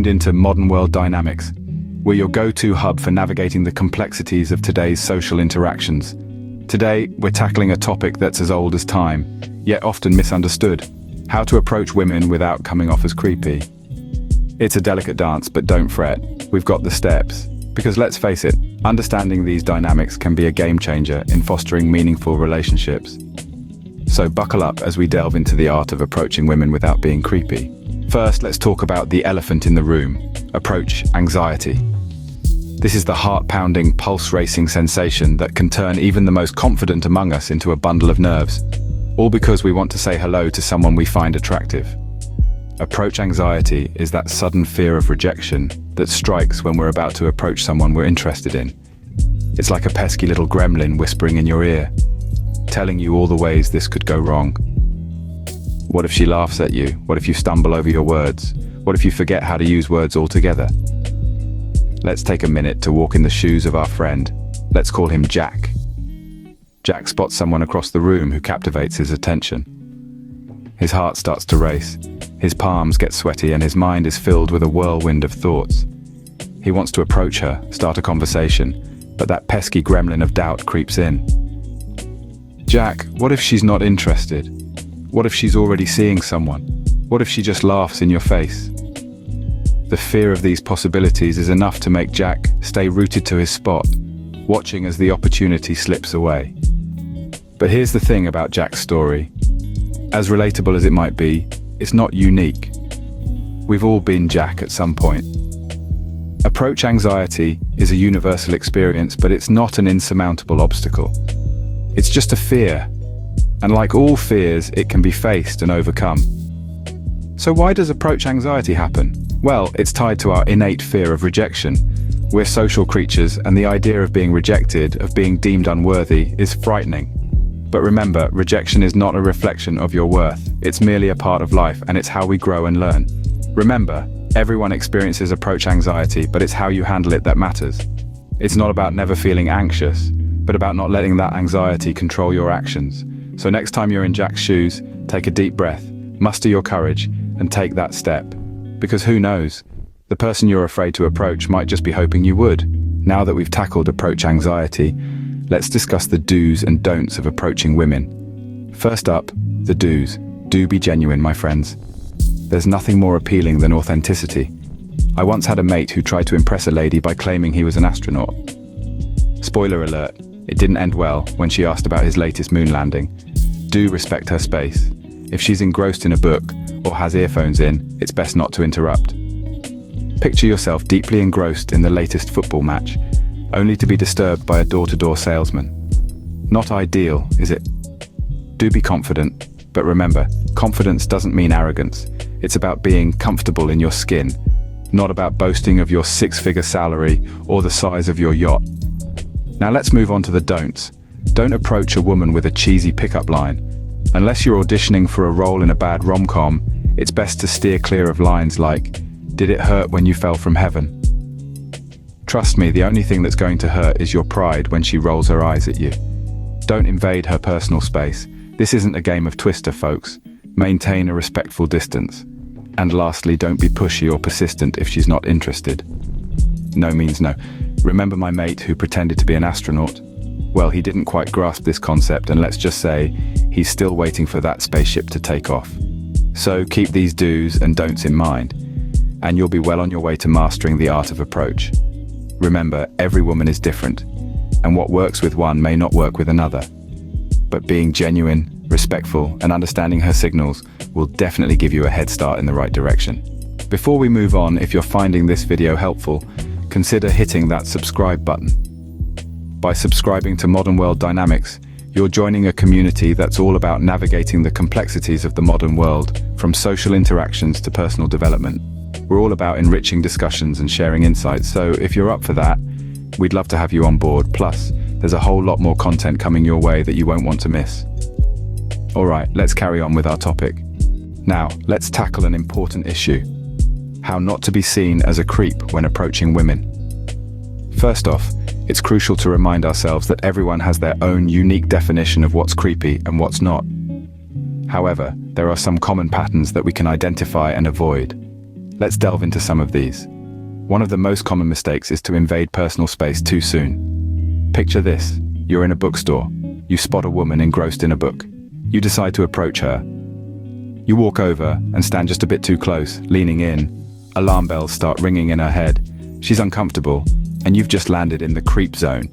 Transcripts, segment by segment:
Into modern world dynamics. We're your go-to hub for navigating the complexities of today's social interactions. Today, we're tackling a topic that's as old as time, yet often misunderstood: how to approach women without coming off as creepy. It's a delicate dance, but don't fret, we've got the steps. Because let's face it, understanding these dynamics can be a game changer in fostering meaningful relationships. So buckle up as we delve into the art of approaching women without being creepy. First, let's talk about the elephant in the room: approach anxiety. This is the heart-pounding, pulse-racing sensation that can turn even the most confident among us into a bundle of nerves, all because we want to say hello to someone we find attractive. Approach anxiety is that sudden fear of rejection that strikes when we're about to approach someone we're interested in. It's like a pesky little gremlin whispering in your ear, telling you all the ways this could go wrong. What if she laughs at you? What if you stumble over your words? What if you forget how to use words altogether? Let's take a minute to walk in the shoes of our friend. Let's call him Jack. Jack spots someone across the room who captivates his attention. His heart starts to race, his palms get sweaty, and his mind is filled with a whirlwind of thoughts. He wants to approach her, start a conversation, but that pesky gremlin of doubt creeps in. Jack, what if she's not interested? What if she's already seeing someone? What if she just laughs in your face? The fear of these possibilities is enough to make Jack stay rooted to his spot, watching as the opportunity slips away. But here's the thing about Jack's story. As relatable as it might be, it's not unique. We've all been Jack at some point. Approach anxiety is a universal experience, but it's not an insurmountable obstacle. It's just a fear. And like all fears, it can be faced and overcome. So why does approach anxiety happen? Well, it's tied to our innate fear of rejection. We're social creatures, and the idea of being rejected, of being deemed unworthy, is frightening. But remember, rejection is not a reflection of your worth. It's merely a part of life, and it's how we grow and learn. Remember, everyone experiences approach anxiety, but it's how you handle it that matters. It's not about never feeling anxious, but about not letting that anxiety control your actions. So next time you're in Jack's shoes, take a deep breath, muster your courage, and take that step. Because who knows, the person you're afraid to approach might just be hoping you would. Now that we've tackled approach anxiety, let's discuss the do's and don'ts of approaching women. First up, the do's. Do be genuine, my friends. There's nothing more appealing than authenticity. I once had a mate who tried to impress a lady by claiming he was an astronaut. Spoiler alert, it didn't end well when she asked about his latest moon landing. Do respect her space. If she's engrossed in a book or has earphones in, it's best not to interrupt. Picture yourself deeply engrossed in the latest football match, only to be disturbed by a door-to-door salesman. Not ideal, is it? Do be confident, but remember, confidence doesn't mean arrogance. It's about being comfortable in your skin, not about boasting of your six-figure salary or the size of your yacht. Now let's move on to the don'ts. Don't approach a woman with a cheesy pickup line. Unless you're auditioning for a role in a bad rom-com, it's best to steer clear of lines like, "Did it hurt when you fell from heaven?" Trust me, the only thing that's going to hurt is your pride when she rolls her eyes at you. Don't invade her personal space. This isn't a game of Twister, folks. Maintain a respectful distance. And lastly, don't be pushy or persistent if she's not interested. No means no. Remember my mate who pretended to be an astronaut? Well, he didn't quite grasp this concept, and let's just say he's still waiting for that spaceship to take off. So keep these do's and don'ts in mind, and you'll be well on your way to mastering the art of approach. Remember, every woman is different, and what works with one may not work with another. But being genuine, respectful, and understanding her signals will definitely give you a head start in the right direction. Before we move on, if you're finding this video helpful, consider hitting that subscribe button. By subscribing to Modern World Dynamics, you're joining a community that's all about navigating the complexities of the modern world, from social interactions to personal development. We're all about enriching discussions and sharing insights, so if you're up for that, we'd love to have you on board. Plus, there's a whole lot more content coming your way that you won't want to miss. Alright, let's carry on with our topic. Now, let's tackle an important issue: how not to be seen as a creep when approaching women. First off, it's crucial to remind ourselves that everyone has their own unique definition of what's creepy and what's not. However, there are some common patterns that we can identify and avoid. Let's delve into some of these. One of the most common mistakes is to invade personal space too soon. Picture this. You're in a bookstore. You spot a woman engrossed in a book. You decide to approach her. You walk over and stand just a bit too close, leaning in. Alarm bells start ringing in her head. She's uncomfortable, and you've just landed in the creep zone.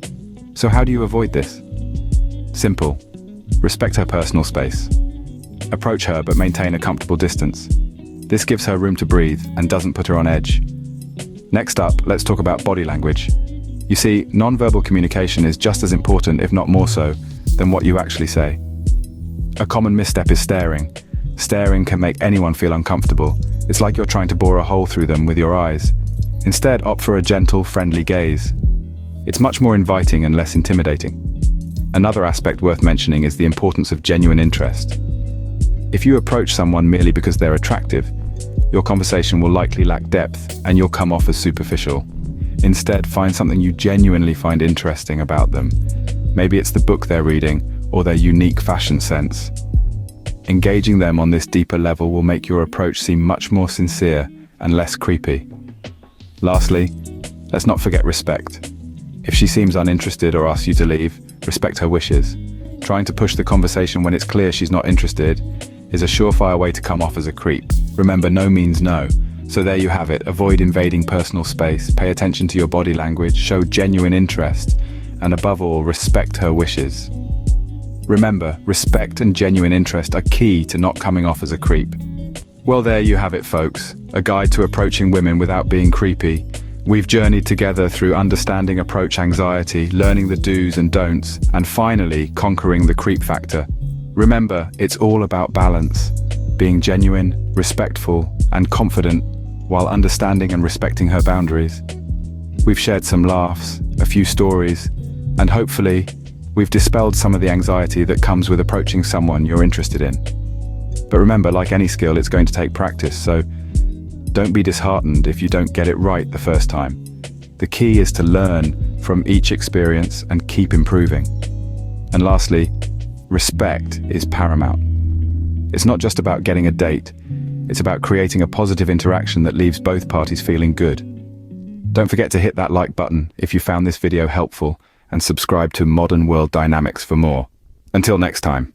So how do you avoid this? Simple. Respect her personal space. Approach her but maintain a comfortable distance. This gives her room to breathe and doesn't put her on edge. Next up, let's talk about body language. You see, non-verbal communication is just as important, if not more so, than what you actually say. A common misstep is staring. Staring can make anyone feel uncomfortable. It's like you're trying to bore a hole through them with your eyes. Instead, opt for a gentle, friendly gaze. It's much more inviting and less intimidating. Another aspect worth mentioning is the importance of genuine interest. If you approach someone merely because they're attractive, your conversation will likely lack depth and you'll come off as superficial. Instead, find something you genuinely find interesting about them. Maybe it's the book they're reading or their unique fashion sense. Engaging them on this deeper level will make your approach seem much more sincere and less creepy. Lastly, let's not forget respect. If she seems uninterested or asks you to leave, respect her wishes. Trying to push the conversation when it's clear she's not interested is a surefire way to come off as a creep. Remember, no means no. So there you have it. Avoid invading personal space, pay attention to your body language, show genuine interest, and above all, respect her wishes. Remember, respect and genuine interest are key to not coming off as a creep. Well, there you have it, folks. A guide to approaching women without being creepy. We've journeyed together through understanding approach anxiety, learning the do's and don'ts, and finally conquering the creep factor. Remember, it's all about balance. Being genuine, respectful, and confident while understanding and respecting her boundaries. We've shared some laughs, a few stories, and hopefully, we've dispelled some of the anxiety that comes with approaching someone you're interested in. But remember, like any skill, it's going to take practice, so don't be disheartened if you don't get it right the first time. The key is to learn from each experience and keep improving. And lastly, respect is paramount. It's not just about getting a date, it's about creating a positive interaction that leaves both parties feeling good. Don't forget to hit that like button if you found this video helpful and subscribe to Modern World Dynamics for more. Until next time.